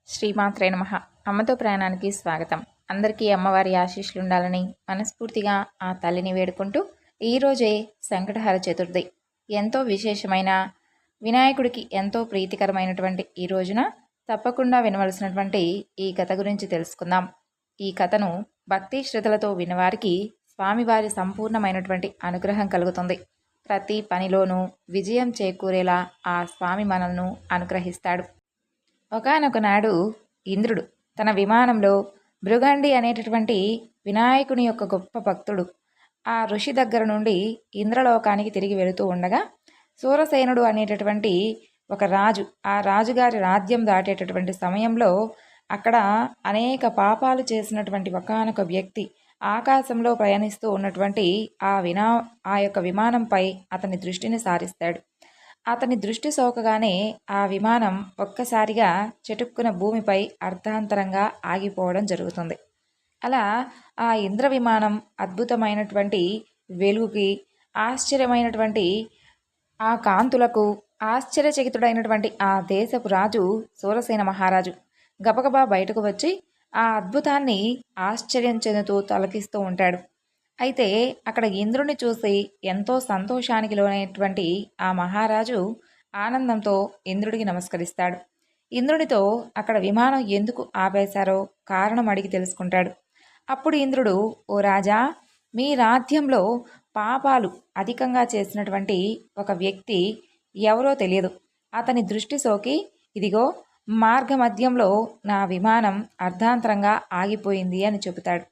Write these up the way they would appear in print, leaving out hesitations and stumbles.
శ్రీమాత్రే నమః. అమ్మతో ప్రయాణానికి స్వాగతం. అందరికీ అమ్మవారి ఆశీస్సులు ఉండాలని మనస్ఫూర్తిగా ఆ తల్లిని వేడుకుంటూ, ఈరోజే సంకటహర చతుర్థి. ఎంతో విశేషమైన, వినాయకుడికి ఎంతో ప్రీతికరమైనటువంటి ఈ రోజున తప్పకుండా వినవలసినటువంటి ఈ కథ గురించి తెలుసుకుందాం. ఈ కథను భక్తి శ్రద్ధలతో వినవారికి స్వామివారి సంపూర్ణమైనటువంటి అనుగ్రహం కలుగుతుంది. ప్రతి పనిలోనూ విజయం చేకూరేలా ఆ స్వామి మనల్ని అనుగ్రహిస్తాడు. ఒకానొక నాడు ఇంద్రుడు తన విమానంలో భృగండి అనేటటువంటి వినాయకుని యొక్క గొప్ప భక్తుడు ఆ ఋషి దగ్గర నుండి ఇంద్రలోకానికి తిరిగి వెళుతూ ఉండగా, సూరసేనుడు అనేటటువంటి ఒక రాజు, ఆ రాజుగారి రాజ్యం దాటేటటువంటి సమయంలో అక్కడ అనేక పాపాలు చేసినటువంటి ఒకానొక వ్యక్తి ఆకాశంలో ప్రయాణిస్తూ ఉన్నటువంటి ఆ యొక్క విమానంపై అతని దృష్టిని సారిస్తాడు. అతని దృష్టి సోకగానే ఆ విమానం ఒక్కసారిగా చటుక్కున భూమిపై అర్ధాంతరంగా ఆగిపోవడం జరుగుతుంది. అలా ఆ ఇంద్ర విమానం అద్భుతమైనటువంటి వెలుగుకి, ఆశ్చర్యమైనటువంటి ఆ కాంతులకు ఆశ్చర్యచకితుడైనటువంటి ఆ దేశపు రాజు సూరసేన మహారాజు గబగబా బయటకు వచ్చి ఆ అద్భుతాన్ని ఆశ్చర్యం చెందుతూ తలకిస్తూ ఉంటాడు. అయితే అక్కడ ఇంద్రుని చూసి ఎంతో సంతోషానికి లోనైనటువంటి ఆ మహారాజు ఆనందంతో ఇంద్రుడికి నమస్కరిస్తాడు. ఇంద్రుడితో అక్కడ విమానం ఎందుకు ఆపేశారో కారణం అడిగి తెలుసుకుంటాడు. అప్పుడు ఇంద్రుడు, ఓ రాజా, మీ రాజ్యంలో పాపాలు అధికంగా చేసినటువంటి ఒక వ్యక్తి ఎవరో తెలియదు. అతని దృష్టి సోకి ఇదిగో మార్గమధ్యంలో నా విమానం అర్ధాంతరంగా ఆగిపోయింది అని చెబుతాడు.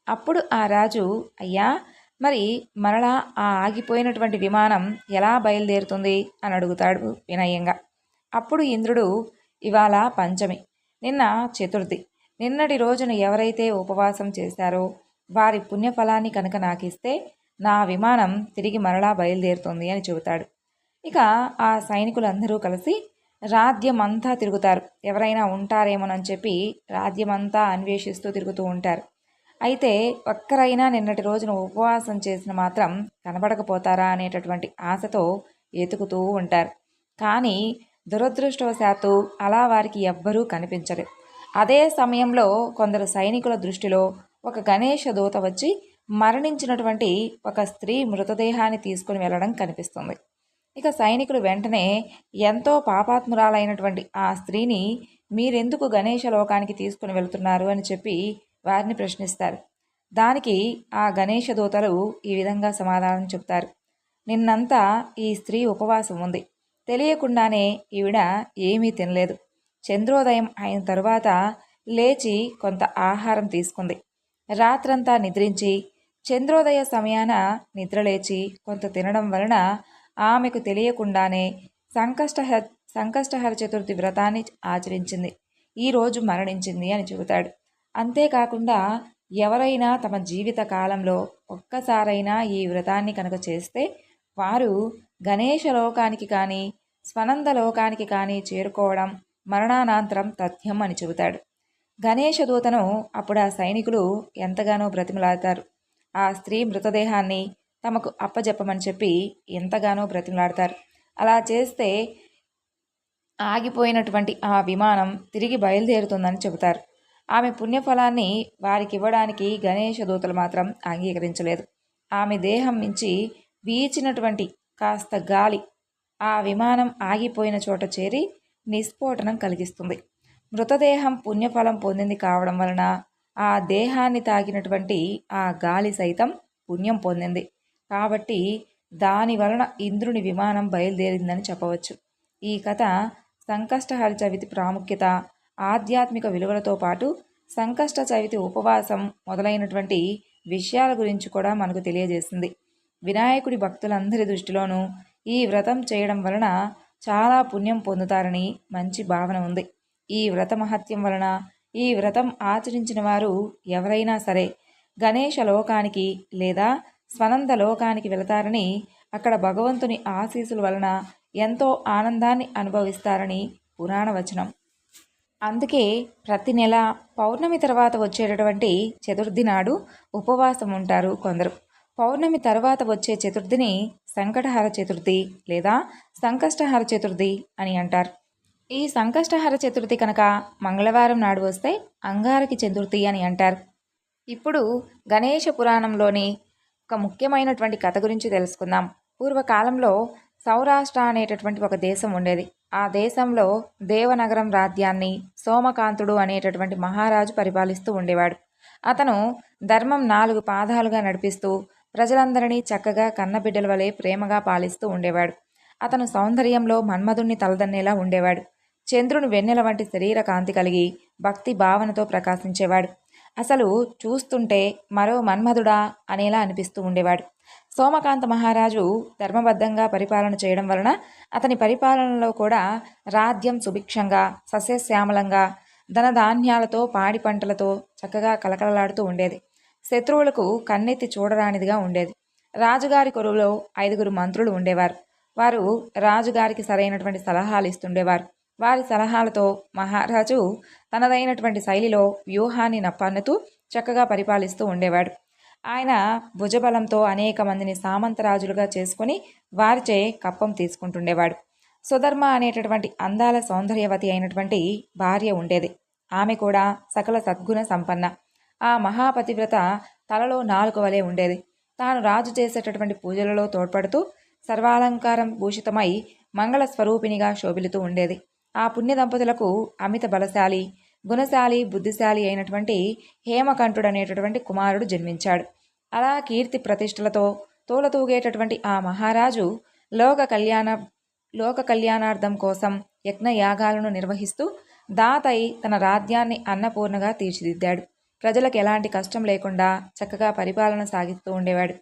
అప్పుడు ఆ రాజు, అయ్యా, మరి మరలా ఆ ఆగిపోయినటువంటి విమానం ఎలా బయలుదేరుతుంది అని అడుగుతాడు వినయంగా. అప్పుడు ఇంద్రుడు, ఇవాళ పంచమి, నిన్న చతుర్థి, నిన్నటి రోజున ఎవరైతే ఉపవాసం చేశారో వారి పుణ్యఫలాన్ని కనుక నాకిస్తే నా విమానం తిరిగి మరలా బయలుదేరుతుంది అని చెబుతాడు. ఇక ఆ సైనికులందరూ కలిసి రాజ్యమంతా తిరుగుతారు. ఎవరైనా ఉంటారేమోనని చెప్పి రాజ్యమంతా అన్వేషిస్తూ తిరుగుతూ ఉంటారు. అయితే ఒక్కరైనా నిన్నటి రోజున ఉపవాసం చేసిన మాత్రం కనబడకపోతారా అనేటటువంటి ఆశతో ఎతుకుతూ ఉంటారు. కానీ దురదృష్టవశాత్తు అలా వారికి ఎవ్వరూ కనిపించరు. అదే సమయంలో కొందరు సైనికుల దృష్టిలో ఒక గణేష దూత వచ్చి మరణించినటువంటి ఒక స్త్రీ మృతదేహాన్ని తీసుకుని వెళ్ళడం కనిపిస్తుంది. ఇక సైనికులు వెంటనే ఎంతో పాపాత్మురాలైనటువంటి ఆ స్త్రీని మీరెందుకు గణేష లోకానికి తీసుకుని వెళుతున్నారు అని చెప్పి వారిని ప్రశ్నిస్తారు. దానికి ఆ గణేష దూతలు ఈ విధంగా సమాధానం చెప్తారు. నిన్నంతా ఈ స్త్రీ ఉపవాసం ఉంది. తెలియకుండానే ఈవిడ ఏమీ తినలేదు. చంద్రోదయం అయిన తరువాత లేచి కొంత ఆహారం తీసుకుంది. రాత్రంతా నిద్రించి చంద్రోదయ సమయాన నిద్రలేచి కొంత తినడం వలన ఆమెకు తెలియకుండానే సంకష్టహర చతుర్థి వ్రతాన్ని ఆచరించింది. ఈరోజు మరణించింది అని చెబుతాడు. అంతేకాకుండా ఎవరైనా తమ జీవిత కాలంలో ఒక్కసారైనా ఈ వ్రతాన్ని కనుక చేస్తే వారు గణేష లోకానికి కానీ స్వనంద లోకానికి కానీ చేరుకోవడం మరణానంతరం తథ్యం అని చెబుతాడు. గణేష దూతను అప్పుడు ఆ సైనికులు ఎంతగానో బ్రతిమలాడతారు. ఆ స్త్రీ మృతదేహాన్ని తమకు అప్పజెప్పమని చెప్పి ఎంతగానో బ్రతిమలాడతారు. అలా చేస్తే ఆగిపోయినటువంటి ఆ విమానం తిరిగి బయలుదేరుతుందని చెబుతారు. ఆమె పుణ్యఫలాన్ని వారికి ఇవ్వడానికి గణేష దూతలు మాత్రం అంగీకరించలేదు. ఆమె దేహం నుంచి వీచినటువంటి కాస్త గాలి ఆ విమానం ఆగిపోయిన చోట చేరి నిస్ఫోటనం కలిగిస్తుంది. మృతదేహం పుణ్యఫలం పొందింది కావడం వలన ఆ దేహాన్ని తాకినటువంటి ఆ గాలి సైతం పుణ్యం పొందింది. కాబట్టి దాని వలన ఇంద్రుని విమానం బయలుదేరిందని చెప్పవచ్చు. ఈ కథ సంకష్టహర చవితి ప్రాముఖ్యత, ఆధ్యాత్మిక విలువలతో పాటు సంకష్ట చవితి ఉపవాసం మొదలైనటువంటి విషయాల గురించి కూడా మనకు తెలియజేసింది. వినాయకుడి భక్తులందరి దృష్టిలోనూ ఈ వ్రతం చేయడం వలన చాలా పుణ్యం పొందుతారని మంచి భావన ఉంది. ఈ వ్రత మహత్యం వలన ఈ వ్రతం ఆచరించిన వారు ఎవరైనా సరే గణేష లోకానికి లేదా స్వనంద లోకానికి వెళతారని, అక్కడ భగవంతుని ఆశీస్సుల వలన ఎంతో ఆనందాన్ని అనుభవిస్తారని పురాణ వచనం. అందుకే ప్రతి నెల పౌర్ణమి తర్వాత వచ్చేటటువంటి చతుర్థి నాడు ఉపవాసం ఉంటారు కొందరు. పౌర్ణమి తర్వాత వచ్చే చతుర్థిని సంకటహర చతుర్థి లేదా సంకష్టహర చతుర్థి అని అంటారు. ఈ సంకష్టహర చతుర్థి కనుక మంగళవారం నాడు వస్తే అంగారకి చతుర్థి అని అంటారు. ఇప్పుడు గణేష పురాణంలోని ఒక ముఖ్యమైనటువంటి కథ గురించి తెలుసుకుందాం. పూర్వకాలంలో సౌరాష్ట్ర అనేటటువంటి ఒక దేశం ఉండేది. ఆ దేశంలో దేవనగరం రాజ్యాన్ని సోమకాంతుడు అనేటటువంటి మహారాజు పరిపాలిస్తూ ఉండేవాడు. అతను ధర్మం 4 పాదాలుగా నడిపిస్తూ ప్రజలందరినీ చక్కగా కన్నబిడ్డల వలె ప్రేమగా పాలిస్తూ ఉండేవాడు. అతను సౌందర్యంలో మన్మధుణ్ణి తలదన్నేలా ఉండేవాడు. చంద్రుని వెన్నెల వంటి శరీర కాంతి కలిగి భక్తి భావనతో ప్రకాశించేవాడు. అసలు చూస్తుంటే మరో మన్మధుడా అనేలా అనిపిస్తూ ఉండేవాడు. సోమకాంత మహారాజు ధర్మబద్ధంగా పరిపాలన చేయడం వలన అతని పరిపాలనలో కూడా రాజ్యం సుభిక్షంగా సస్యశ్యామలంగా ధనధాన్యాలతో పాడి పంటలతో చక్కగా కలకలలాడుతూ ఉండేది. శత్రువులకు కన్నెత్తి చూడరానిదిగా ఉండేది. రాజుగారి కొలువులో 5 మంత్రులు ఉండేవారు. వారు రాజుగారికి సరైనటువంటి సలహాలు ఇస్తుండేవారు. వారి సలహాలతో మహారాజు తనదైనటువంటి శైలిలో వ్యూహాన్ని పన్నుతూ చక్కగా పరిపాలిస్తూ ఉండేవాడు. ఆయన భుజబలంతో అనేక మందిని సామంతరాజులుగా చేసుకుని వారిచే కప్పం తీసుకుంటుండేవాడు. సుధర్మ అనేటటువంటి అందాల సౌందర్యవతి అయినటువంటి భార్య ఉండేది. ఆమె కూడా సకల సద్గుణ సంపన్న. ఆ మహాపతివ్రత తలలో 4 వలె ఉండేది. తాను రాజు చేసేటటువంటి పూజలలో తోడ్పడుతూ సర్వాలంకారం భూషితమై మంగళ స్వరూపిణిగా శోభిలుతూ ఉండేది. ఆ పుణ్య దంపతులకు అమిత బలశాలి, గుణశాలి, బుద్ధిశాలి అయినటువంటి హేమకంఠుడు అనేటటువంటి కుమారుడు జన్మించాడు. అలా కీర్తి ప్రతిష్టలతో తోలతూగేటటువంటి ఆ మహారాజు లోక కళ్యాణార్థం కోసం యజ్ఞయాగాలను నిర్వహిస్తూ దాతై తన రాజ్యాన్ని అన్నపూర్ణగా తీర్చిదిద్దాడు. ప్రజలకు ఎలాంటి కష్టం లేకుండా చక్కగా పరిపాలన సాగిస్తూ ఉండేవాడు.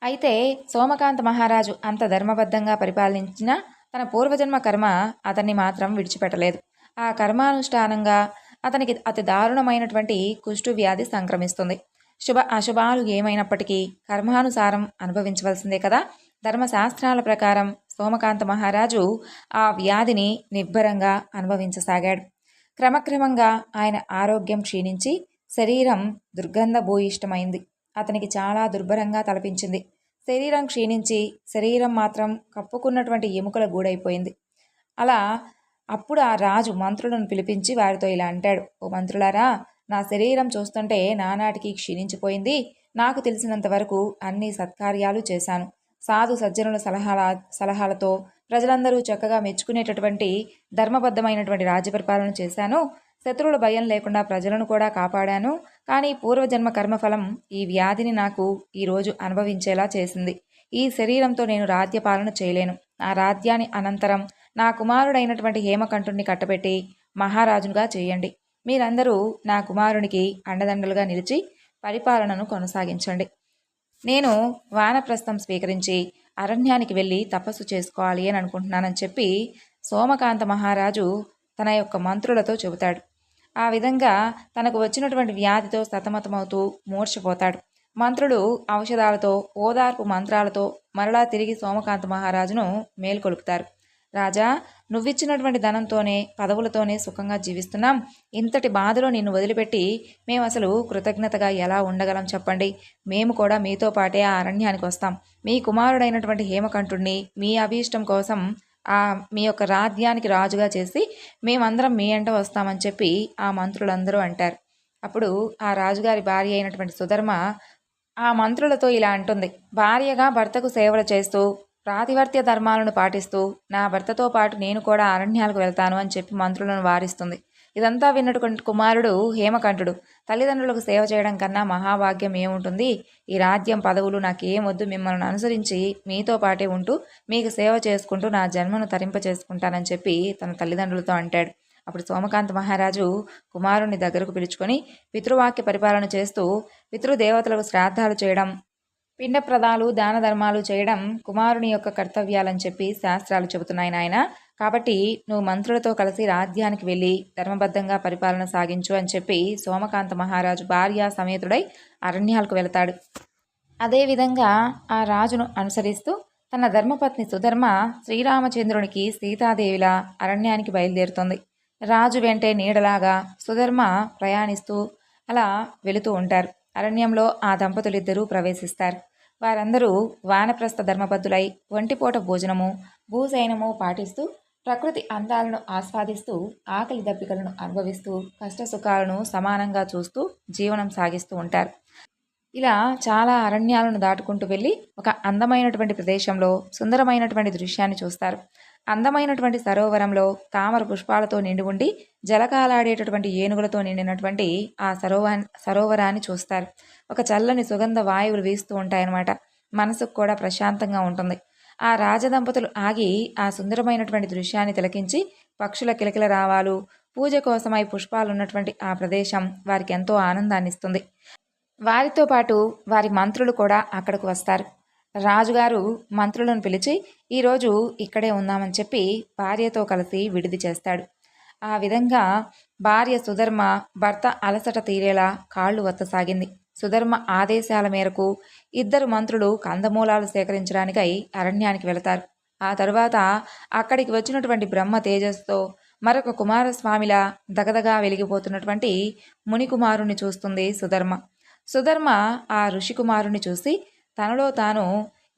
అయితే సోమకాంత మహారాజు అంత ధర్మబద్ధంగా పరిపాలించిన తన పూర్వజన్మ కర్మ అతన్ని మాత్రం విడిచిపెట్టలేదు. ఆ కర్మానుష్ఠానంగా అతనికి అతి దారుణమైనటువంటి కుష్టు వ్యాధి సంక్రమిస్తుంది. శుభ అశుభాలు ఏమైనప్పటికీ కర్మానుసారం అనుభవించవలసిందే కదా. ధర్మశాస్త్రాల ప్రకారం సోమకాంత మహారాజు ఆ వ్యాధిని నిబ్బరంగా అనుభవించసాగాడు. క్రమక్రమంగా ఆయన ఆరోగ్యం క్షీణించి శరీరం దుర్గంధభూయిష్టమైంది. అతనికి చాలా దుర్భరంగా తలపించింది. శరీరం క్షీణించి శరీరం మాత్రం కప్పుకున్నటువంటి ఎముకల గూడైపోయింది. అలా అప్పుడు ఆ రాజు మంత్రులను పిలిపించి వారితో ఇలా అంటాడు: ఓ మంత్రులారా, నా శరీరం చూస్తుంటే నానాటికి క్షీణించిపోయింది. నాకు తెలిసినంత వరకు అన్ని సత్కార్యాలు చేశాను. సాధు సజ్జనుల సలహాలతో ప్రజలందరూ చక్కగా మెచ్చుకునేటటువంటి ధర్మబద్ధమైనటువంటి రాజ్య పరిపాలన చేశాను. శత్రువుల భయం లేకుండా ప్రజలను కూడా కాపాడాను. కానీ పూర్వజన్మ కర్మఫలం ఈ వ్యాధిని నాకు ఈరోజు అనుభవించేలా చేసింది. ఈ శరీరంతో నేను రాజ్యపాలన చేయలేను. నా రాజ్యాన్ని అనంతరం నా కుమారుడైనటువంటి హేమకంఠుణ్ణి కట్టబెట్టి మహారాజుగా చేయండి. మీరందరూ నా కుమారునికి అండదండలుగా నిలిచి పరిపాలనను కొనసాగించండి. నేను వానప్రస్థం స్వీకరించి అరణ్యానికి వెళ్ళి తపస్సు చేసుకోవాలి అని అనుకుంటున్నానని చెప్పి సోమకాంత మహారాజు తన యొక్క మంత్రులతో చెబుతాడు. ఆ విధంగా తనకు వచ్చినటువంటి వ్యాధితో సతమతమవుతూ మూర్ఛపోతాడు. మంత్రులు ఔషధాలతో ఓదార్పు మంత్రాలతో మరలా తిరిగి సోమకాంత మహారాజును మేల్కొలుపుతారు. రాజా, నువ్విచ్చినటువంటి ధనంతోనే పదవులతోనే సుఖంగా జీవిస్తున్నాం. ఇంతటి బాధలో నిన్ను వదిలిపెట్టి మేము అసలు కృతజ్ఞతగా ఎలా ఉండగలం చెప్పండి. మేము కూడా మీతో పాటే ఆ అరణ్యానికి వస్తాం. మీ కుమారుడైనటువంటి హేమకంఠుడిని మీ అభీష్టం కోసం మీ యొక్క రాజ్యానికి రాజుగా చేసి మేమందరం మీ అంట వస్తామని చెప్పి ఆ మంత్రులందరూ అంటారు. అప్పుడు ఆ రాజుగారి భార్య అయినటువంటి సుధర్మ ఆ మంత్రులతో ఇలా అంటుంది: భార్యగా భర్తకు సేవలు చేస్తూ ప్రాతివర్త్య ధర్మాలను పాటిస్తూ నా భర్తతో పాటు నేను కూడా అరణ్యాలకు వెళ్తాను అని చెప్పి మంత్రులను వారిస్తుంది. ఇదంతా విన్నటువంటి కుమారుడు హేమకంఠుడు తల్లిదండ్రులకు సేవ చేయడం కన్నా మహాభాగ్యం ఏముంటుంది? ఈ రాజ్యం పదవులు నాకేం వద్దు. మిమ్మల్ని అనుసరించి మీతో పాటే ఉంటూ మీకు సేవ చేసుకుంటూ నా జన్మను తరింపచేసుకుంటానని చెప్పి తన తల్లిదండ్రులతో అంటాడు. అప్పుడు సోమకాంత మహారాజు కుమారుని దగ్గరకు పిలుచుకొని పితృవాక్య పరిపాలన చేస్తూ పితృదేవతలకు శ్రాద్ధాలు చేయడం, పిండప్రదాలు దాన ధర్మాలు చేయడం కుమారుని యొక్క కర్తవ్యాలని చెప్పి శాస్త్రాలు చెబుతున్నాయి నాయన. కాబట్టి నువ్వు మంత్రులతో కలిసి రాజ్యానికి వెళ్ళి ధర్మబద్ధంగా పరిపాలన సాగించు అని చెప్పి సోమకాంత మహారాజు భార్య సమేతుడై అరణ్యాలకు వెళతాడు. అదేవిధంగా ఆ రాజును అనుసరిస్తూ తన ధర్మపత్ని సుధర్మ శ్రీరామచంద్రునికి సీతాదేవిలా అరణ్యానికి బయలుదేరుతుంది. రాజు వెంటే నీడలాగా సుధర్మ ప్రయాణిస్తూ అలా వెళుతూ ఉంటారు. అరణ్యంలో ఆ దంపతులిద్దరూ ప్రవేశిస్తారు. వారందరూ వానప్రస్థ ధర్మబద్ధులై ఒంటిపూట భోజనము భూశయనము పాటిస్తూ ప్రకృతి అందాలను ఆస్వాదిస్తూ ఆకలి దప్పికలను అనుభవిస్తూ కష్టసుఖాలను సమానంగా చూస్తూ జీవనం సాగిస్తూ ఉంటారు. ఇలా చాలా అరణ్యాలను దాటుకుంటూ వెళ్ళి ఒక అందమైనటువంటి ప్రదేశంలో సుందరమైనటువంటి దృశ్యాన్ని చూస్తారు. అందమైనటువంటి సరోవరంలో తామర పుష్పాలతో నిండి ఉండి జలకాలాడేటటువంటి ఏనుగులతో నిండినటువంటి ఆ సరోవరాన్ని చూస్తారు. ఒక చల్లని సుగంధ వాయువులు వీస్తూ ఉంటాయన్నమాట. మనసుకు కూడా ప్రశాంతంగా ఉంటుంది. ఆ రాజదంపతులు ఆగి ఆ సుందరమైనటువంటి దృశ్యాన్ని తిలకించి పక్షుల కిలకిల రావాలు, పూజ కోసమై పుష్పాలు ఉన్నటువంటి ఆ ప్రదేశం వారికి ఎంతో ఆనందాన్ని ఇస్తుంది. వారితో పాటు వారి మంత్రులు కూడా అక్కడికి వస్తారు. రాజుగారు మంత్రులను పిలిచి ఈరోజు ఇక్కడే ఉందామని చెప్పి భార్యతో కలిసి విడిది చేస్తాడు. ఆ విధంగా భార్య సుధర్మ భర్త అలసట తీరేలా కాళ్ళు వత్తసాగింది. సుధర్మ ఆదేశాల మేరకు ఇద్దరు మంత్రులు కందమూలాలు సేకరించడానికై అరణ్యానికి వెళతారు. ఆ తరువాత అక్కడికి వచ్చినటువంటి బ్రహ్మ తేజస్సుతో మరొక కుమారస్వామిలా దగదగా వెలిగిపోతున్నటువంటి మునికుమారుణ్ణి చూస్తుంది సుధర్మ. సుధర్మ ఆ ఋషికుమారుని చూసి తనలో తాను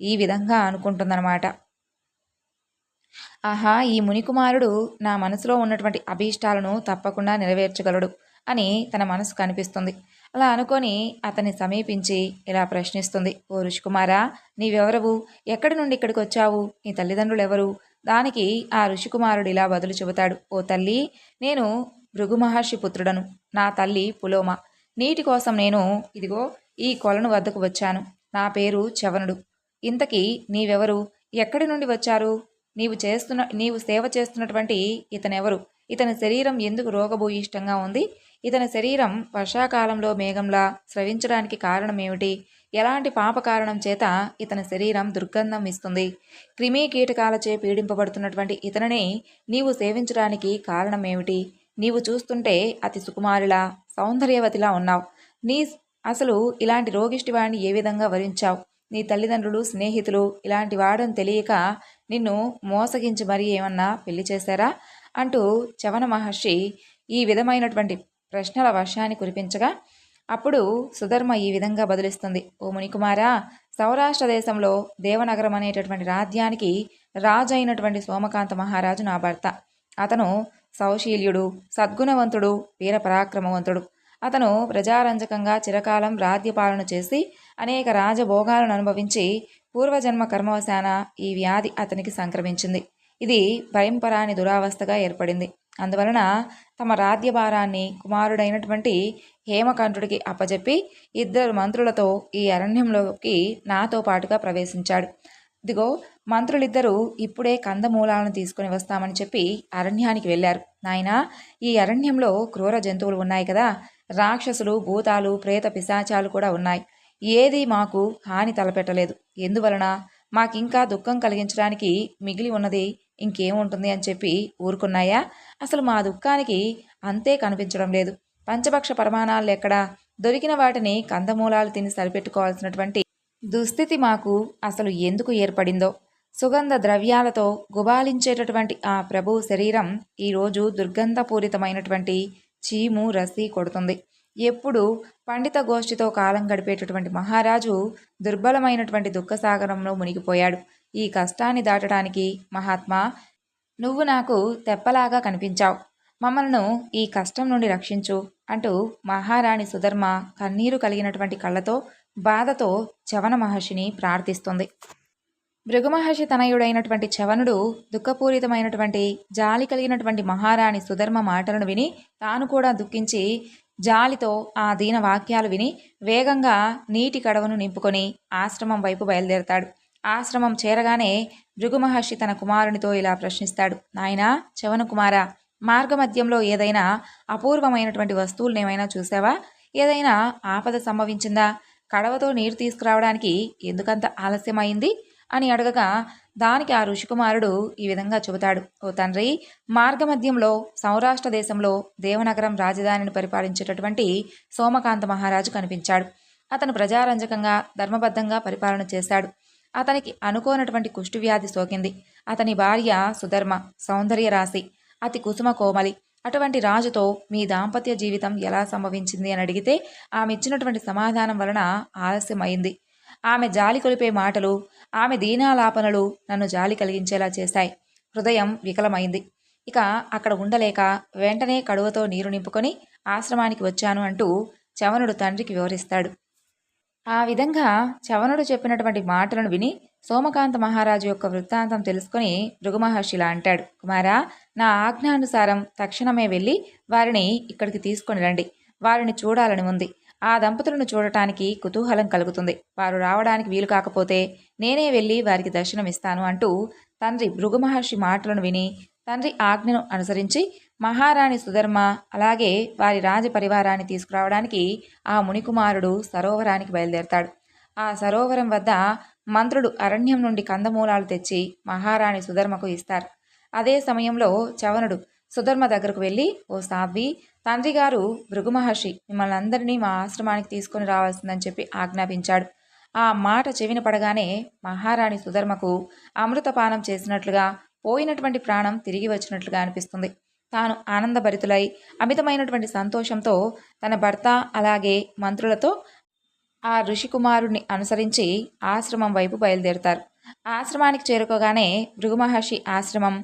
ఈ విధంగా అనుకుంటుందన్నమాట. ఆహా, ఈ మునికుమారుడు నా మనసులో ఉన్నటువంటి అభీష్టాలను తప్పకుండా నెరవేర్చగలడు అని తన మనసు కనిపిస్తుంది. అలా అనుకొని అతన్ని సమీపించి ఇలా ప్రశ్నిస్తుంది. ఓ ఋషికుమారా, నీవెవరవు? ఎక్కడి నుండి ఇక్కడికి వచ్చావు? నీ తల్లిదండ్రులు ఎవరు? దానికి ఆ ఋషికుమారుడు ఇలా బదులు చెబుతాడు. ఓ తల్లి, నేను భృగు మహర్షి పుత్రుడను. నా తల్లి పులోమ. నీటి కోసం నేను ఇదిగో ఈ కొలను వద్దకు వచ్చాను. నా పేరు చవనుడు. ఇంతకీ నీవెవరు? ఎక్కడి నుండి వచ్చారు? నీవు సేవ చేస్తున్నటువంటి ఇతనెవరు? ఇతని శరీరం ఎందుకు రోగభూయిష్టంగా ఉంది? ఇతని శరీరం వర్షాకాలంలో మేఘంలా స్రవించడానికి కారణం ఏమిటి? ఎలాంటి పాప కారణం చేత ఇతని శరీరం దుర్గంధం ఇస్తుంది? క్రిమి కీటకాలచే పీడింపబడుతున్నటువంటి ఇతనిని నీవు సేవించడానికి కారణం ఏమిటి? నీవు చూస్తుంటే అతి సుకుమారిలా సౌందర్యవతిలా ఉన్నావు. నీ అసలు ఇలాంటి రోగిష్టివాడిని ఏ విధంగా వరించావు? నీ తల్లిదండ్రులు స్నేహితులు ఇలాంటి వాడని తెలియక నిన్ను మోసగించి మరీ ఏమన్నా పెళ్లి చేశారా అంటూ చవన మహర్షి ఈ విధమైనటువంటి ప్రశ్నల వర్షాన్ని కురిపించగా అప్పుడు సుధర్మ ఈ విధంగా బదులిస్తుంది. ఓ మునికుమారా, సౌరాష్ట్ర దేశంలో దేవనగరం అనేటటువంటి రాజ్యానికి రాజు అయినటువంటి సోమకాంత మహారాజు నా భర్త. అతను సౌశీల్యుడు, సద్గుణవంతుడు, వీర పరాక్రమవంతుడు. అతను ప్రజారంజకంగా చిరకాలం రాజ్యపాలన చేసి అనేక రాజభోగాలను అనుభవించి పూర్వజన్మ కర్మవశాన ఈ వ్యాధి అతనికి సంక్రమించింది. ఇది పరంపరాని దురావస్థగా ఏర్పడింది. అందువలన తమ రాజ్యభారాన్ని కుమారుడైనటువంటి హేమకంఠుడికి అప్పజెప్పి ఇద్దరు మంత్రులతో ఈ అరణ్యంలోకి నాతో పాటుగా ప్రవేశించాడు. ఇదిగో మంత్రులిద్దరూ ఇప్పుడే కందమూలాలను తీసుకుని వస్తామని చెప్పి అరణ్యానికి వెళ్ళారు. నాయనా, ఈ అరణ్యంలో క్రూర జంతువులు ఉన్నాయి కదా, రాక్షసులు, భూతాలు, ప్రేత పిశాచాలు కూడా ఉన్నాయి. ఏది మాకు హాని తలపెట్టలేదు. ఎందువలన మాకింకా దుఃఖం కలిగించడానికి మిగిలి ఉన్నది ఇంకేముంటుంది అని చెప్పి ఊరుకున్నాయా? అసలు మా దుఃఖానికి అంతే కనిపించడం లేదు. పంచపక్ష పరమాణాలు ఎక్కడా? దొరికిన వాటిని కందమూలాలు తిని సరిపెట్టుకోవాల్సినటువంటి దుస్థితి మాకు అసలు ఎందుకు ఏర్పడిందో. సుగంధ ద్రవ్యాలతో గుబాలించేటటువంటి ఆ ప్రభు శరీరం ఈరోజు దుర్గంధపూరితమైనటువంటి చీము రసి కొడుతుంది. ఎప్పుడు పండిత గోష్ఠితో కాలం గడిపేటటువంటి మహారాజు దుర్బలమైనటువంటి దుఃఖసాగరంలో మునిగిపోయాడు. ఈ కష్టాన్ని దాటడానికి మహాత్మా, నువ్వు నాకు తెప్పలాగా కనిపించావు. మమ్మల్ని ఈ కష్టం నుండి రక్షించు అంటూ మహారాణి సుధర్మ కన్నీరు కలిగినటువంటి కళ్ళతో బాధతో చవన మహర్షిని ప్రార్థిస్తుంది. భృగుమహర్షి తనయుడైనటువంటి చవనుడు దుఃఖపూరితమైనటువంటి జాలి కలిగినటువంటి మహారాణి సుధర్మ మాటలను విని తాను కూడా దుఃఖించి జాలితో ఆ దీన వాక్యాలు విని వేగంగా నీటి కడవను నింపుకొని ఆశ్రమం వైపు బయలుదేరతాడు. ఆశ్రమం చేరగానే భృగుమహర్షి తన కుమారునితో ఇలా ప్రశ్నిస్తాడు. నాయనా చవన కుమారా, మార్గమధ్యంలో ఏదైనా అపూర్వమైనటువంటి వస్తువులను ఏమైనా చూసావా? ఏదైనా ఆపద సంభవించిందా? కడవతో నీరు తీసుకురావడానికి ఎందుకంత ఆలస్యమైంది అని అడగగా దానికి ఆ ఋషికుమారుడు ఈ విధంగా చెబుతాడు. ఓ తండ్రి, మార్గమధ్యంలో సౌరాష్ట్ర దేశంలో దేవనగరం రాజధానిని పరిపాలించేటటువంటి సోమకాంత మహారాజు కనిపించాడు. అతను ప్రజారంజకంగా ధర్మబద్ధంగా పరిపాలన చేశాడు. అతనికి అనుకోనటువంటి కుష్ఠవ్యాధి సోకింది. అతని భార్య సుధర్మ సౌందర్య రాశి, అతి కుసుమ కోమలి. అటువంటి రాజుతో మీ దాంపత్య జీవితం ఎలా సంభవించింది అని అడిగితే ఆమె ఇచ్చినటువంటి సమాధానం వలన ఆలస్యమైంది. ఆమె జాలి కొలిపే మాటలు, ఆమె దీనాలాపనలు నన్ను జాలి కలిగించేలా చేశాయి. హృదయం వికలమైంది. ఇక అక్కడ ఉండలేక వెంటనే కడువతో నీరు నింపుకొని ఆశ్రమానికి వచ్చాను అంటూ చవనుడు తండ్రికి వివరిస్తాడు. ఆ విధంగా చవనుడు చెప్పినటువంటి మాటలను విని సోమకాంత మహారాజు యొక్క వృత్తాంతం తెలుసుకుని భృగుమహర్షిలా అంటాడు, కుమారా, నా ఆజ్ఞానుసారం తక్షణమే వెళ్ళి వారిని ఇక్కడికి తీసుకొని రండి. వారిని చూడాలని ఉంది. ఆ దంపతులను చూడటానికి కుతూహలం కలుగుతుంది. వారు రావడానికి వీలు కాకపోతే నేనే వెళ్ళి వారికి దర్శనమిస్తాను అంటూ తండ్రి భృగుమహర్షి మాటలను విని తండ్రి ఆజ్ఞను అనుసరించి మహారాణి సుధర్మ అలాగే వారి రాజపరివారాన్ని తీసుకురావడానికి ఆ మునికుమారుడు సరోవరానికి బయలుదేరతాడు. ఆ సరోవరం వద్ద మంత్రులు అరణ్యం నుండి కందమూలాలు తెచ్చి మహారాణి సుధర్మకు ఇస్తారు. అదే సమయంలో చవనుడు సుధర్మ దగ్గరకు వెళ్ళి, ఓ సాధ్వి, తండ్రి గారు భృగుమహర్షి మిమ్మల్ని అందరినీ మా ఆశ్రమానికి తీసుకుని రావాల్సిందని చెప్పి ఆజ్ఞాపించాడు. ఆ మాట చెవిన పడగానే మహారాణి సుధర్మకు అమృతపానం చేసినట్లుగా, పోయినటువంటి ప్రాణం తిరిగి వచ్చినట్లుగా అనిపిస్తుంది. తాను ఆనందభరితులై అమితమైనటువంటి సంతోషంతో తన భర్త అలాగే మంత్రులతో ఆ ఋషికుమారుడిని అనుసరించి ఆశ్రమం వైపు బయలుదేరుతారు. ఆశ్రమానికి చేరుకోగానే భృగుమహర్షి ఆశ్రమం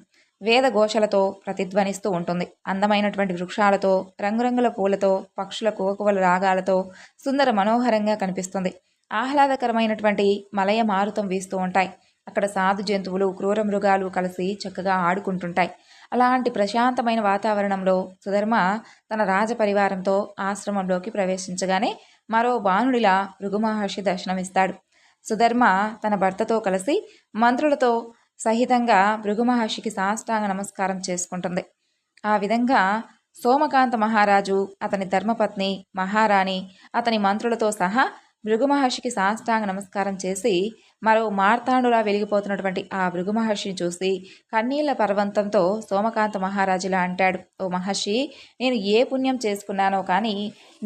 వేదఘోషలతో ప్రతిధ్వనిస్తూ ఉంటుంది. అందమైనటువంటి వృక్షాలతో, రంగురంగుల పూలతో, పక్షుల కోకువల రాగాలతో సుందర మనోహరంగా కనిపిస్తుంది. ఆహ్లాదకరమైనటువంటి మలయ మారుతం వీస్తూ ఉంటాయి. అక్కడ సాధు జంతువులు, క్రూర మృగాలు కలిసి చక్కగా ఆడుకుంటుంటాయి. అలాంటి ప్రశాంతమైన వాతావరణంలో సుధర్మ తన రాజపరివారంతో ఆశ్రమంలోకి ప్రవేశించగానే మరో బాణుడిలా భృగుమహర్షి దర్శనమిస్తాడు. సుధర్మ తన భర్తతో కలిసి మంత్రులతో సహితంగా భృగుమహర్షికి సాష్టాంగ నమస్కారం చేసుకుంటుంది. ఆ విధంగా సోమకాంత మహారాజు, అతని ధర్మపత్ని మహారాణి, అతని మంత్రులతో సహా భృగుమహర్షికి సాష్టాంగ నమస్కారం చేసి మరో మార్తాండులా వెలిగిపోతున్నటువంటి ఆ భృగుమహర్షిని చూసి కన్నీళ్ల పర్వంతంతో సోమకాంత మహారాజులా అంటాడు, ఓ మహర్షి, నేను ఏ పుణ్యం చేసుకున్నానో కానీ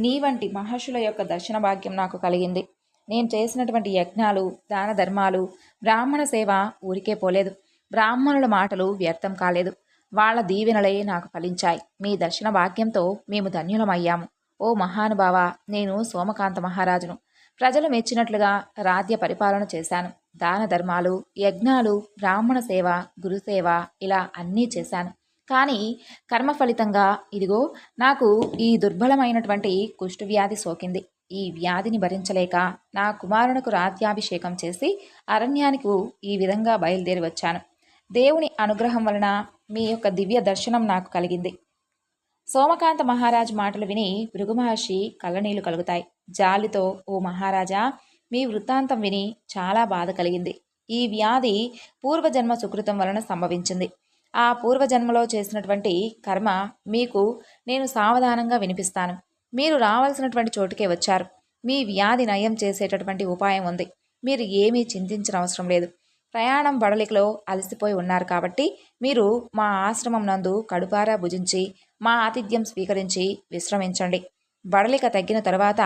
నీ వంటి మహర్షుల యొక్క దర్శన భాగ్యం నాకు కలిగింది. నేను చేసినటువంటి యజ్ఞాలు, దాన ధర్మాలు, బ్రాహ్మణ సేవ ఊరికే పోలేదు. బ్రాహ్మణుల మాటలు వ్యర్థం కాలేదు. వాళ్ల దీవెనలే నాకు ఫలించాయి. మీ దర్శన భాగ్యంతో మేము ధన్యులమయ్యాము. ఓ మహానుభావ, నేను సోమకాంత మహారాజును. ప్రజలు మెచ్చినట్లుగా రాజ్య పరిపాలన చేశాను. దాన ధర్మాలు, యజ్ఞాలు, బ్రాహ్మణ సేవ, గురుసేవ ఇలా అన్నీ చేశాను. కానీ కర్మ ఫలితంగా ఇదిగో నాకు ఈ దుర్బలమైనటువంటి కుష్ఠవ్యాధి సోకింది. ఈ వ్యాధిని భరించలేక నా కుమారునికి రాజ్యాభిషేకం చేసి అరణ్యానికి ఈ విధంగా బయలుదేరి వచ్చాను. దేవుని అనుగ్రహం వలన మీ యొక్క దివ్య దర్శనం నాకు కలిగింది. సోమకాంత మహారాజు మాటలు విని భృగుమహర్షి కళ్ళనీళ్లు కలుగుతాయి. జాలితో, ఓ మహారాజా, మీ వృత్తాంతం విని చాలా బాధ కలిగింది. ఈ వ్యాధి పూర్వజన్మ సుకృతం వలన సంభవించింది. ఆ పూర్వజన్మలో చేసినటువంటి కర్మ మీకు నేను సావధానంగా వినిపిస్తాను. మీరు రావాల్సినటువంటి చోటుకే వచ్చారు. మీ వ్యాధి నయం చేసేటటువంటి ఉపాయం ఉంది. మీరు ఏమీ చింతించిన అవసరం లేదు. ప్రయాణం బడలికలో అలసిపోయి ఉన్నారు కాబట్టి మీరు మా ఆశ్రమం నందు కడుపారా భుజించి మా ఆతిథ్యం స్వీకరించి విశ్రమించండి. బడలిక తగ్గిన తరువాత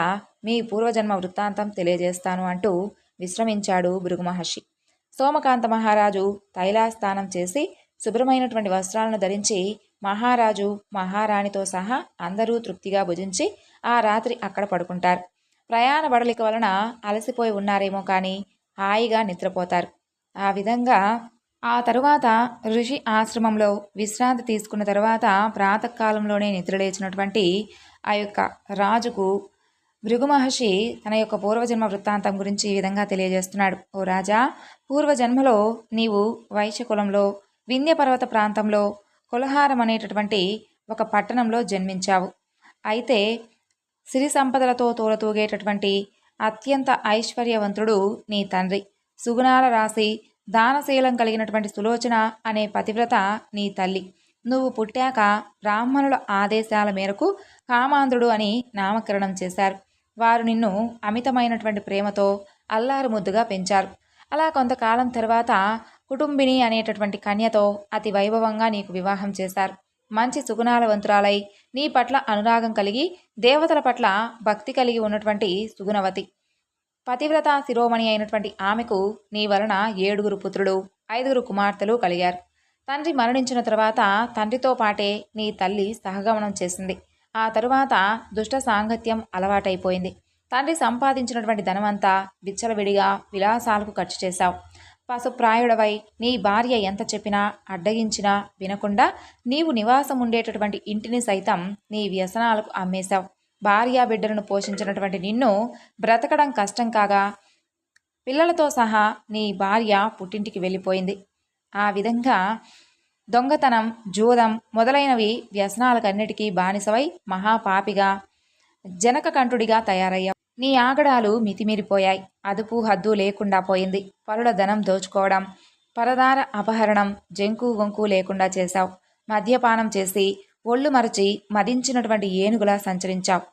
మీ పూర్వజన్మ వృత్తాంతం తెలియజేస్తాను అంటూ విశ్రమించాడు భృగుమహర్షి. సోమకాంత మహారాజు తైలాస్నానం చేసి శుభ్రమైనటువంటి వస్త్రాలను ధరించి మహారాజు, మహారాణితో సహా అందరూ తృప్తిగా భుజించి ఆ రాత్రి అక్కడ పడుకుంటారు. ప్రయాణ బడలిక వలన అలసిపోయి ఉన్నారేమో కానీ హాయిగా నిద్రపోతారు. ఆ విధంగా ఆ తరువాత ఋషి ఆశ్రమంలో విశ్రాంతి తీసుకున్న తర్వాత ప్రాతకాలంలోనే నిద్రలేచినటువంటి ఆ యొక్క రాజుకు భృగుమహర్షి తన యొక్క పూర్వజన్మ వృత్తాంతం గురించి ఈ విధంగా తెలియజేస్తున్నాడు. ఓ రాజా, పూర్వజన్మలో నీవు వైశ్యకులంలో వింధ్యపర్వత ప్రాంతంలో కులహారం అనేటటువంటి ఒక పట్టణంలో జన్మించావు. అయితే సిరి సంపదలతో తోలతూగేటటువంటి అత్యంత ఐశ్వర్యవంతుడు నీ తండ్రి. సుగుణాల రాశి, దానశీలం కలిగినటువంటి సులోచన అనే పతివ్రత నీ తల్లి. నువ్వు పుట్టాక బ్రాహ్మణుల ఆదేశాల మేరకు కామాంధుడు అని నామకరణం చేశారు. వారు నిన్ను అమితమైనటువంటి ప్రేమతో అల్లారు ముద్దుగా పెంచారు. అలా కొంతకాలం తర్వాత కుటుంబిని అనేటటువంటి కన్యతో అతి వైభవంగా నీకు వివాహం చేశారు. మంచి సుగుణాలవంతురాలై నీ పట్ల అనురాగం కలిగి దేవతల పట్ల భక్తి కలిగి ఉన్నటువంటి సుగుణవతి పతివ్రత శిరోమణి అయినటువంటి ఆమెకు నీ వలన 7 పుత్రులు, 5 కుమార్తెలు కలిగారు. తండ్రి మరణించిన తరువాత తండ్రితో పాటే నీ తల్లి సహగమనం చేసింది. ఆ తరువాత దుష్ట సాంగత్యం అలవాటైపోయింది. తండ్రి సంపాదించినటువంటి ధనమంతా విచ్చలవిడిగా విలాసాలకు ఖర్చు చేశావు. పశుప్రాయుడవై నీ భార్య ఎంత చెప్పినా అడ్డగించినా వినకుండా నీవు నివాసం ఉండేటటువంటి ఇంటిని సైతం నీ వ్యసనాలకు అమ్మేశావు. భార్యా బిడ్డలను పోషించినటువంటి నిన్ను బ్రతకడం కష్టం కాగా పిల్లలతో సహా నీ భార్య పుట్టింటికి వెళ్ళిపోయింది. ఆ విధంగా దొంగతనం, జూదం మొదలైనవి వ్యసనాలకన్నిటికీ బానిసవై మహాపాపిగా జనకకంఠుడిగా తయారయ్యావు. నీ ఆగడాలు మితిమీరిపోయాయి. అదుపు హద్దు లేకుండా పోయింది. పరుల ధనం దోచుకోవడం, పరదార అపహరణం, జంకు గొంకు లేకుండా చేశావు. మద్యపానం చేసి ఒళ్ళు మరచి మదించినటువంటి ఏనుగులా సంచరించావు.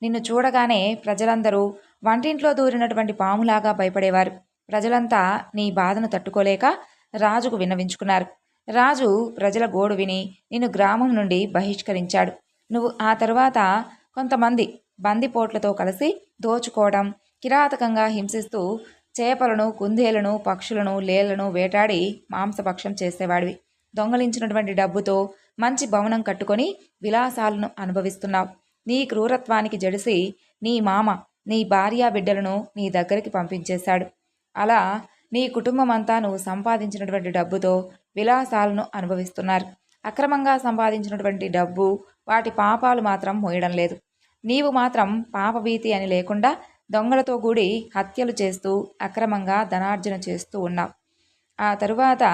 నిన్ను చూడగానే ప్రజలందరూ వంటింట్లో దూరినటువంటి పాములాగా భయపడేవారు. ప్రజలంతా నీ బాధను తట్టుకోలేక రాజుకు విన్నవించుకున్నారు. రాజు ప్రజల గోడు విని నిన్ను గ్రామం నుండి బహిష్కరించాడు. నువ్వు ఆ తరువాత కొంతమంది బందిపోట్లతో కలిసి దోచుకోవడం, కిరాతకంగా హింసిస్తూ చేపలను, కుందేలను, పక్షులను, లేళ్లను వేటాడి మాంసభక్షం చేసేవాడివి. దొంగలించినటువంటి డబ్బుతో మంచి భవనం కట్టుకొని విలాసాలను అనుభవిస్తున్నావు. నీ క్రూరత్వానికి జడిసి నీ మామ నీ భార్యా బిడ్డలను నీ దగ్గరికి పంపించేశాడు. అలా నీ కుటుంబం అంతా నువ్వు సంపాదించినటువంటి డబ్బుతో విలాసాలను అనుభవిస్తున్నారు. అక్రమంగా సంపాదించినటువంటి డబ్బు, వాటి పాపాలు మాత్రం మోయడం లేదు. నీవు మాత్రం పాపభీతి అని లేకుండా దొంగలతో కూడి హత్యలు చేస్తూ అక్రమంగా ధనార్జన చేస్తూ ఉన్నావు. ఆ తరువాత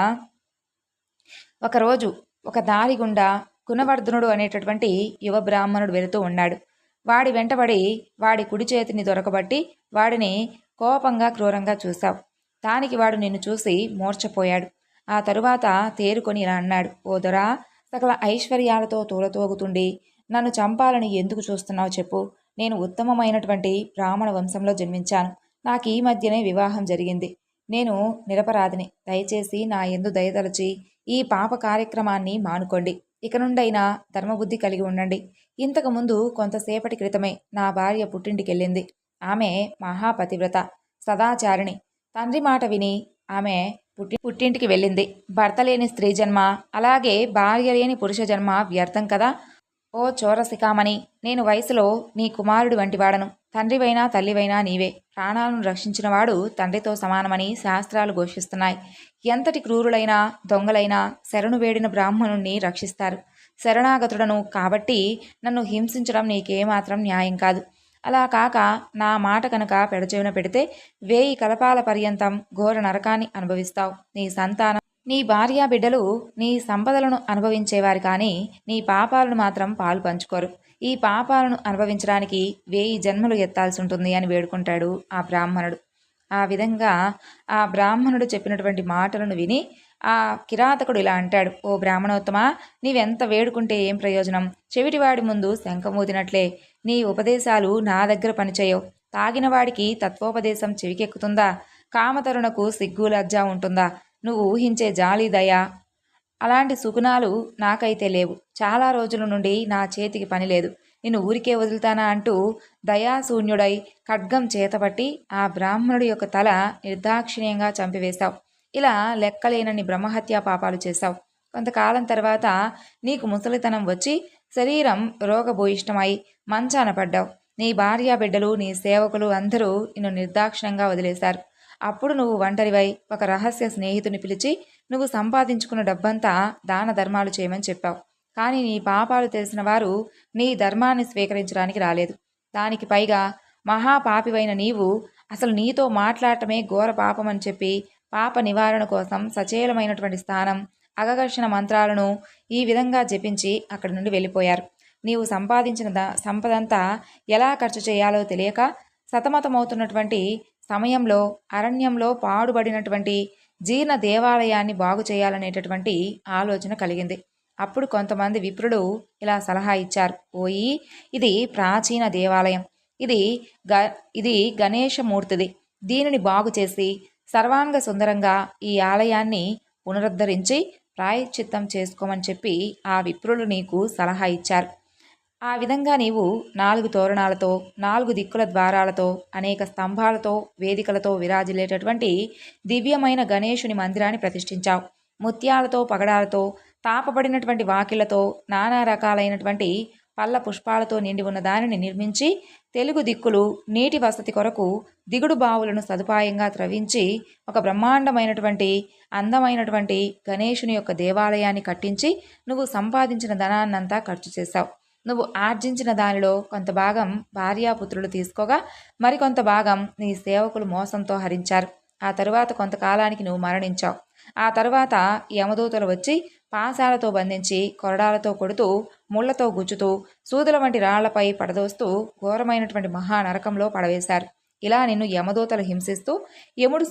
ఒకరోజు ఒక దారి గుండా గుణవర్ధనుడు అనేటటువంటి యువ బ్రాహ్మణుడు వెళుతూ ఉన్నాడు. వాడి వెంటబడి వాడి కుడి చేతిని దొరకబట్టి వాడిని కోపంగా క్రూరంగా చూశావు. దానికి వాడు నిన్ను చూసి మూర్ఛపోయాడు. ఆ తరువాత తేరుకొని ఇలా అన్నాడు, ఓ దొరా, సకల ఐశ్వర్యాలతో తూలతోగుతుండి నన్ను చంపాలని ఎందుకు చూస్తున్నావు చెప్పు. నేను ఉత్తమమైనటువంటి బ్రాహ్మణ వంశంలో జన్మించాను. నాకు ఈ మధ్యనే వివాహం జరిగింది. నేను నిరపరాధిని. దయచేసి నా యందు దయతలచి ఈ పాప కార్యక్రమాన్ని మానుకోండి. ఇక నుండైనా ధర్మబుద్ధి కలిగి ఉండండి. ఇంతకుముందు కొంతసేపటి క్రితమే నా భార్య పుట్టింటికెళ్ళింది. ఆమె మహాపతివ్రత, సదాచారిణి. తండ్రి మాట విని ఆమె పుట్టింటికి వెళ్ళింది. భర్త లేని స్త్రీ జన్మ, అలాగే భార్య లేని పురుష జన్మ వ్యర్థం కదా. ఓ చోరసికామణి, నేను వయసులో నీ కుమారుడి వంటివాడను. తండ్రివైనా తల్లివైనా నీవే. ప్రాణాలను రక్షించినవాడు తండ్రితో సమానమని శాస్త్రాలు ఘోషిస్తున్నాయి. ఎంతటి క్రూరులైనా దొంగలైనా శరణు వేడిన బ్రాహ్మణుణ్ణి రక్షిస్తారు. శరణాగతుడను కాబట్టి నన్ను హింసించడం నీకేమాత్రం న్యాయం కాదు. అలా కాక నా మాట కనుక పెడచెవిన పెడితే 1000 కలపాల పర్యంతం ఘోర నరకాన్ని అనుభవిస్తావు. నీ సంతానం, నీ భార్యా బిడ్డలు నీ సంపదలను అనుభవించేవారు, కానీ నీ పాపాలను మాత్రం పాలు పంచుకోరు. ఈ పాపాలను అనుభవించడానికి 1000 జన్మలు ఎత్తాల్సి ఉంటుంది అని వేడుకుంటాడు ఆ బ్రాహ్మణుడు. ఆ విధంగా ఆ బ్రాహ్మణుడు చెప్పినటువంటి మాటలను విని ఆ కిరాతకుడు ఇలా అంటాడు, ఓ బ్రాహ్మణోత్తమా, నీవెంత వేడుకుంటే ఏం ప్రయోజనం? చెవిటివాడి ముందు శంఖమూదినట్లే నీ ఉపదేశాలు నా దగ్గర పనిచేయవు. తాగినవాడికి తత్వోపదేశం చెవికెక్కుతుందా? కామతరుణకు సిగ్గు లజ్జ ఉంటుందా? నువ్వు ఊహించే జాలి దయ అలాంటి సుగుణాలు నాకైతే లేవు. చాలా రోజుల నుండి నా చేతికి పని లేదు. నిన్ను ఊరికే వదులుతానా అంటూ దయాశూన్యుడై ఖడ్గం చేతపట్టి ఆ బ్రాహ్మణుడి యొక్క తల నిర్దాక్షిణ్యంగా చంపివేశావు. ఇలా లెక్కలేనన్ని బ్రహ్మహత్యా పాపాలు చేశావు. కొంతకాలం తర్వాత నీకు ముసలితనం వచ్చి శరీరం రోగభూయిష్టమై మంచాన పడ్డావు. నీ భార్యా బిడ్డలు, నీ సేవకులు అందరూ నిన్ను నిర్దాక్షిణ్యంగా వదిలేశారు. అప్పుడు నువ్వు ఒంటరివై ఒక రహస్య స్నేహితుని పిలిచి నువ్వు సంపాదించుకున్న డబ్బంతా దాన ధర్మాలు చేయమని చెప్పావు. కానీ నీ పాపాలు తెలిసిన వారు నీ ధర్మాన్ని స్వీకరించడానికి రాలేదు. దానికి పైగా మహాపాపివైన నీవు అసలు నీతో మాట్లాడటమే ఘోర పాపమని చెప్పి పాప నివారణ కోసం సచేలమైనటువంటి స్థానం, అగఘర్షణ మంత్రాలను ఈ విధంగా జపించి అక్కడి నుండి వెళ్ళిపోయారు. నీవు సంపాదించిన సంపదంతా ఎలా ఖర్చు చేయాలో తెలియక సతమతమవుతున్నటువంటి సమయంలో అరణ్యంలో పాడుబడినటువంటి జీర్ణ దేవాలయాన్ని బాగు చేయాలనేటటువంటి ఆలోచన కలిగింది. అప్పుడు కొంతమంది విప్రులు ఇలా సలహా ఇచ్చారు, ఓయి, ఇది ప్రాచీన దేవాలయం, ఇది గణేశమూర్తిది. దీనిని బాగు చేసి సర్వాంగ సుందరంగా ఈ ఆలయాన్ని పునరుద్ధరించి ప్రాయశ్చిత్తం చేసుకోమని చెప్పి ఆ విప్రులు నీకు సలహా ఇచ్చారు. ఆ విధంగా నీవు 4 తోరణాలతో, 4 దిక్కుల ద్వారాలతో, అనేక స్తంభాలతో, వేదికలతో విరాజిల్లేటటువంటి దివ్యమైన గణేశుని మందిరాన్ని ప్రతిష్ఠించావు. ముత్యాలతో, పగడాలతో తాపబడినటువంటి వాకిళ్లతో, నానా రకాలైనటువంటి పళ్ళ పుష్పాలతో నిండి ఉన్న దానిని నిర్మించి తెలుగు దిక్కులు నీటి వసతి కొరకు దిగుడు బావులను సదుపాయంగా త్రవించి ఒక బ్రహ్మాండమైనటువంటి అందమైనటువంటి గణేశుని యొక్క దేవాలయాన్ని కట్టించి నువ్వు సంపాదించిన ధనాన్నంతా ఖర్చు చేశావు. నువ్వు ఆర్జించిన దానిలో కొంత భాగం భార్యాపుత్రులు తీసుకోగా మరికొంత భాగం నీ సేవకులు మోసంతో హరించారు. ఆ తరువాత కొంతకాలానికి నువ్వు మరణించావు. ఆ తరువాత యమదూతలు వచ్చి పాశాలతో బంధించి కొరడాలతో కొడుతూ ముళ్లతో గుచ్చుతూ సూదుల వంటి రాళ్లపై పడదోస్తూ ఘోరమైనటువంటి మహానరకంలో పడవేశారు. ఇలా నిన్ను యమదూతలు హింసిస్తూ యముడు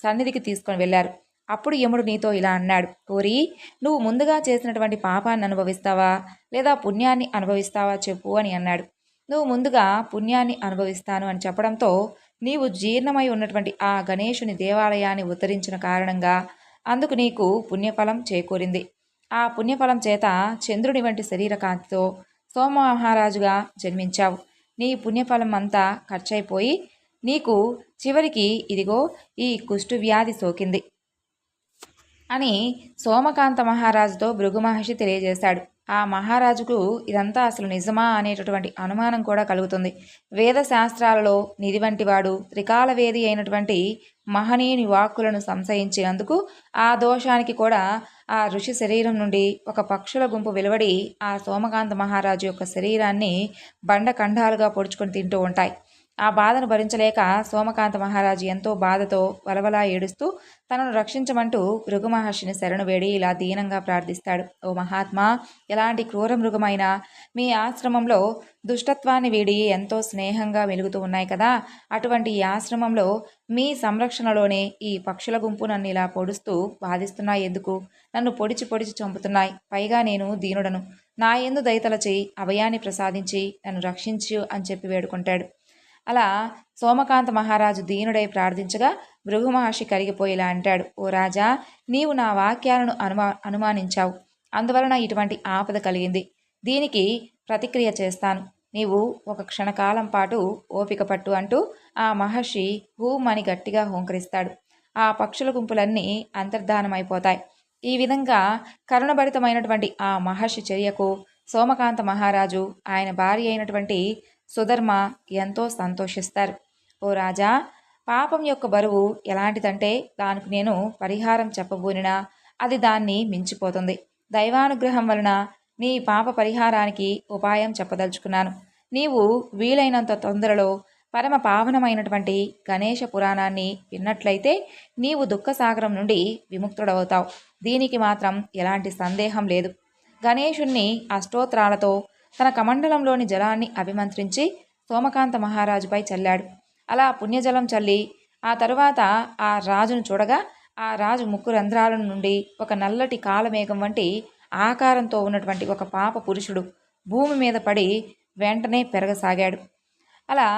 సన్నిధికి తీసుకొని వెళ్ళారు. అప్పుడు యముడు నీతో ఇలా అన్నాడు, ఓరి, నువ్వు ముందుగా చేసినటువంటి పాపాన్ని అనుభవిస్తావా లేదా పుణ్యాన్ని అనుభవిస్తావా చెప్పు అని అన్నాడు. నువ్వు ముందుగా పుణ్యాన్ని అనుభవిస్తాను అని చెప్పడంతో నీవు జీర్ణమై ఉన్నటువంటి ఆ గణేశుని దేవాలయాన్ని ఉద్ధరించిన కారణంగా అందుకు నీకు పుణ్యఫలం చేకూరింది. ఆ పుణ్యఫలం చేత చంద్రుని వంటి శరీరకాంతితో సోమ మహారాజుగా జన్మించావు. నీ పుణ్యఫలం అంతా ఖర్చయిపోయి నీకు చివరికి ఇదిగో ఈ కుష్టు వ్యాధి సోకింది అని సోమకాంత మహారాజుతో భృగు మహర్షి తెలియజేశాడు. ఆ మహారాజుకు ఇదంతా అసలు నిజమా అనేటటువంటి అనుమానం కూడా కలుగుతుంది. వేద శాస్త్రాలలో నిధి వంటివాడు త్రికాలవేది అయినటువంటి మహనీయుని వాక్కులను సంశయించినందుకు ఆ దోషానికి కూడా ఆ ఋషి శరీరం నుండి ఒక పక్షుల గుంపు వెలువడి ఆ సోమకాంత మహారాజు యొక్క శరీరాన్ని బండకండాలుగా పొడుచుకొని తింటూ ఉంటాయి. ఆ బాధను భరించలేక సోమకాంత మహారాజు ఎంతో బాధతో వలవలా ఏడుస్తూ తనను రక్షించమంటూ భృగు మహర్షిని శరణు వేడి ఇలా దీనంగా ప్రార్థిస్తాడు. ఓ మహాత్మా, ఎలాంటి క్రూర మృగమైనా మీ ఆశ్రమంలో దుష్టత్వాన్ని వీడి ఎంతో స్నేహంగా వెలుగుతూ ఉన్నాయి కదా, అటువంటి ఈ ఆశ్రమంలో మీ సంరక్షణలోనే ఈ పక్షుల గుంపు నన్ను ఇలా పొడుస్తూ బాధిస్తున్నాయి ఎందుకు? నన్ను పొడిచి పొడిచి చంపుతున్నాయి. పైగా నేను దీనుడను. నా యందు దయతలచి అభయాన్ని ప్రసాదించి నన్ను రక్షించు అని చెప్పి వేడుకుంటాడు. అలా సోమకాంత మహారాజు దీనుడై ప్రార్థించగా భృగు మహర్షి కరిగిపోయేలా అంటాడు, ఓ రాజా, నీవు నా వాక్యాలను అనుమానించావు. అందువలన ఇటువంటి ఆపద కలిగింది. దీనికి ప్రతిక్రియ చేస్తాను. నీవు ఒక క్షణకాలం పాటు ఓపిక పట్టు అంటూ ఆ మహర్షి హూమని గట్టిగా హోంకరిస్తాడు. ఆ పక్షుల గుంపులన్నీ అంతర్ధానమైపోతాయి. ఈ విధంగా కరుణభరితమైనటువంటి ఆ మహర్షి చర్యకు సోమకాంత మహారాజు ఆయన భార్య అయినటువంటి సుధర్మ ఎంతో సంతోషిస్తారు. ఓ రాజా, పాపం యొక్క బరువు ఎలాంటిదంటే దానికి నేను పరిహారం చెప్పబోనినా అది దాన్ని మించిపోతుంది. దైవానుగ్రహం వలన నీ పాప పరిహారానికి ఉపాయం చెప్పదలుచుకున్నాను. నీవు వీలైనంత తొందరలో పరమ పావనమైనటువంటి గణేశ పురాణాన్ని విన్నట్లయితే నీవు దుఃఖసాగరం నుండి విముక్తుడవుతావు. దీనికి మాత్రం ఎలాంటి సందేహం లేదు. గణేశుణ్ణి అష్టోత్రాలతో తన కమండలంలోని జలాన్ని అభిమంత్రించి సోమకాంత మహారాజుపై చల్లాడు. అలా పుణ్యజలం చల్లి ఆ తరువాత ఆ రాజును చూడగా ఆ రాజు ముక్కు రంధ్రాల నుండి ఒక నల్లటి కాలమేఘం వంటి ఆకారంతో ఉన్నటువంటి ఒక పాప పురుషుడు భూమి మీద పడి వెంటనే పెరగసాగాడు. అలా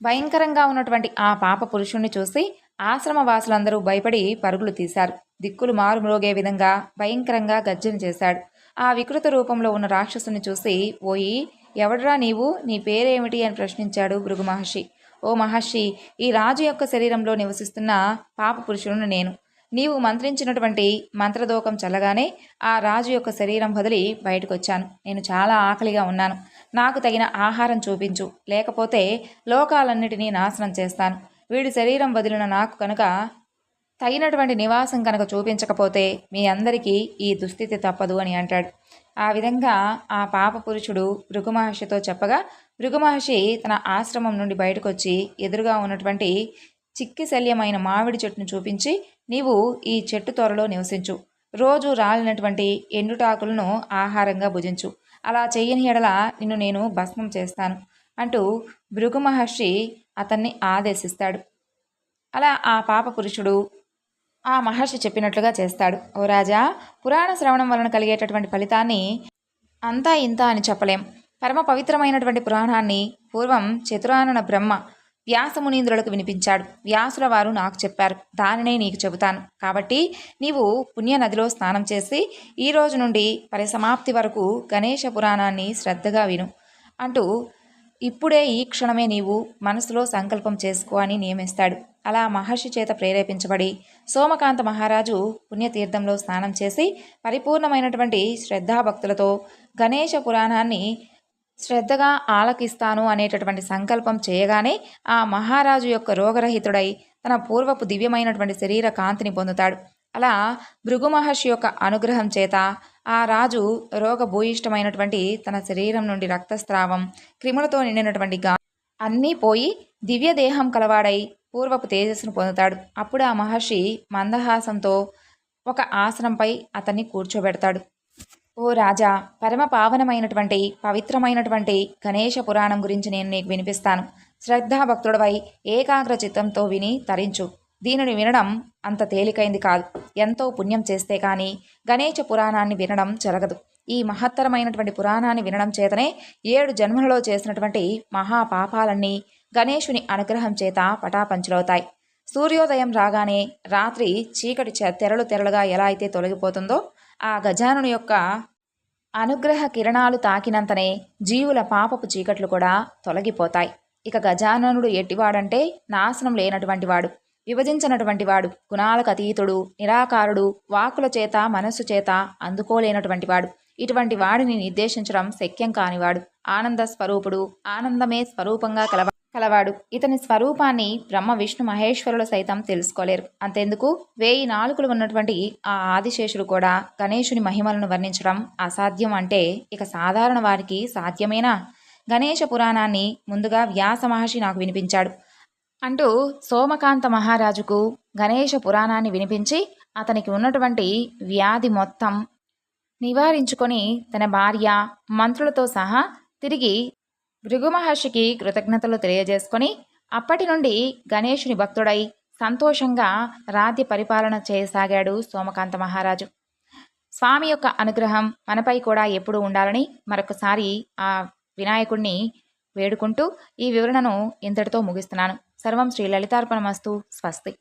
భయంకరంగా ఉన్నటువంటి ఆ పాప పురుషుణ్ణి చూసి ఆశ్రమవాసులందరూ భయపడి పరుగులు తీశారు. దిక్కులు మారుమ్రోగే విధంగా భయంకరంగా గర్జన చేశాడు. ఆ వికృత రూపంలో ఉన్న రాక్షసుని చూసి, ఓయి, ఎవడ్రా నీవు, నీ పేరేమిటి అని ప్రశ్నించాడు భృగు మహర్షి. ఓ మహర్షి, ఈ రాజు యొక్క శరీరంలో నివసిస్తున్న పాప పురుషుడును నేను. నీవు మంత్రించినటువంటి మంత్రదోకం చల్లగానే ఆ రాజు యొక్క శరీరం వదిలి బయటకు వచ్చాను. నేను చాలా ఆకలిగా ఉన్నాను. నాకు తగిన ఆహారం చూపించు, లేకపోతే లోకాలన్నిటినీ నాశనం చేస్తాను. వీడి శరీరం వదిలిన నాకు కనుక తగినటువంటి నివాసం కనుక చూపించకపోతే మీ అందరికీ ఈ దుస్థితి తప్పదు అని అంటాడు. ఆ విధంగా ఆ పాప పురుషుడు భృగు మహర్షితో చెప్పగా భృగు మహర్షి తన ఆశ్రమం నుండి బయటకు వచ్చి ఎదురుగా ఉన్నటువంటి చిక్కి శల్యమైన మామిడి చెట్టును చూపించి, నీవు ఈ చెట్టు త్వరలో నివసించు. రోజు రాలినటువంటి ఎండుటాకులను ఆహారంగా భుజించు. అలా చెయ్యని ఎడల నిన్ను నేను భస్మం చేస్తాను అంటూ భృగు మహర్షి అతన్ని ఆదేశిస్తాడు. అలా ఆ పాప పురుషుడు ఆ మహర్షి చెప్పినట్లుగా చేస్తాడు. ఓ రాజా, పురాణ శ్రవణం వలన కలిగేటటువంటి ఫలితాన్ని అంతా ఇంత అని చెప్పలేం. పరమ పవిత్రమైనటువంటి పురాణాన్ని పూర్వం చతురానన బ్రహ్మ వ్యాసమునీంద్రులకు వినిపించాడు. వ్యాసుల వారు నాకు చెప్పారు, దానినే నీకు చెబుతాను. కాబట్టి నీవు పుణ్య నదిలో స్నానం చేసి ఈ రోజు నుండి పరిసమాప్తి వరకు గణేశ పురాణాన్ని శ్రద్ధగా విను అంటూ ఇప్పుడే ఈ క్షణమే నీవు మనసులో సంకల్పం చేసుకో అని నియమిస్తాడు. అలా మహర్షి చేత ప్రేరేపించబడి సోమకాంత మహారాజు పుణ్యతీర్థంలో స్నానం చేసి పరిపూర్ణమైనటువంటి శ్రద్ధాభక్తులతో గణేశ పురాణాన్ని శ్రద్ధగా ఆలకిస్తాను అనేటటువంటి సంకల్పం చేయగానే ఆ మహారాజు యొక్క రోగరహితుడై తన పూర్వపు దివ్యమైనటువంటి శరీర కాంతిని పొందుతాడు. అలా భృగు మహర్షి యొక్క అనుగ్రహం చేత ఆ రాజు రోగభూయిష్టమైనటువంటి తన శరీరం నుండి రక్తస్రావం, క్రిములతో నిండినటువంటి అన్నీ పోయి దివ్య దేహం కలవాడై పూర్వపు తేజస్సును పొందుతాడు. అప్పుడు ఆ మహర్షి మందహాసంతో ఒక ఆసనంపై అతన్ని కూర్చోబెడతాడు. ఓ రాజా, పరమ పావనమైనటువంటి పవిత్రమైనటువంటి గణేష పురాణం గురించి నేను నీకు వినిపిస్తాను. శ్రద్ధాభక్తుడవై ఏకాగ్ర చిత్తంతో విని తరించు. దీనిని వినడం అంత తేలికైంది కాదు. ఎంతో పుణ్యం చేస్తే కానీ గణేష పురాణాన్ని వినడం జరగదు. ఈ మహత్తరమైనటువంటి పురాణాన్ని వినడం చేతనే 7 జన్మలలో చేసినటువంటి మహాపాపాలన్నీ గణేశుని అనుగ్రహం చేత పటాపంచులవుతాయి. సూర్యోదయం రాగానే రాత్రి చీకటి తెరలు తెరలుగా ఎలా అయితే తొలగిపోతుందో ఆ గజానుని యొక్క అనుగ్రహ కిరణాలు తాకినంతనే జీవుల పాపపు చీకట్లు కూడా తొలగిపోతాయి. ఇక గజాననుడు ఎట్టివాడంటే నాశనం లేనటువంటి వాడు, విభజించినటువంటి వాడు, గుణాలకు అతీతుడు, నిరాకారుడు, వాకుల చేత మనస్సు చేత అందుకోలేనటువంటి వాడు. ఇటువంటి వాడిని నిర్దేశించడం శక్యం కానివాడు. ఆనంద స్వరూపుడు, ఆనందమే స్వరూపంగా కలవాడు. ఇతని స్వరూపాన్ని బ్రహ్మ విష్ణు మహేశ్వరులు సైతం తెలుసుకోలేరు. అంతెందుకు 1000 నాలుకలు ఉన్నటువంటి ఆ ఆదిశేషుడు కూడా గణేశుని మహిమలను వర్ణించడం అసాధ్యం అంటే ఇక సాధారణ వారికి సాధ్యమేనా? గణేశ పురాణాన్ని ముందుగా వ్యాస మహర్షి నాకు వినిపించాడు అంటూ సోమకాంత మహారాజుకు గణేశ పురాణాన్ని వినిపించి అతనికి ఉన్నటువంటి వ్యాధి మొత్తం నివారించుకొని తన భార్య, మంత్రులతో సహా తిరిగి భృగు మహర్షికి కృతజ్ఞతలు తెలియజేసుకొని అప్పటి నుండి గణేశుని భక్తుడై సంతోషంగా రాజ్య పరిపాలన చేయసాగాడు సోమకాంత మహారాజు. స్వామి యొక్క అనుగ్రహం మనపై కూడా ఎప్పుడూ ఉండాలని మరొకసారి ఆ వినాయకుడిని వేడుకుంటూ ఈ వివరణను ఇంతటితో ముగిస్తున్నాను. సర్వం శ్రీ లలితార్పణమస్తు. స్వస్తి.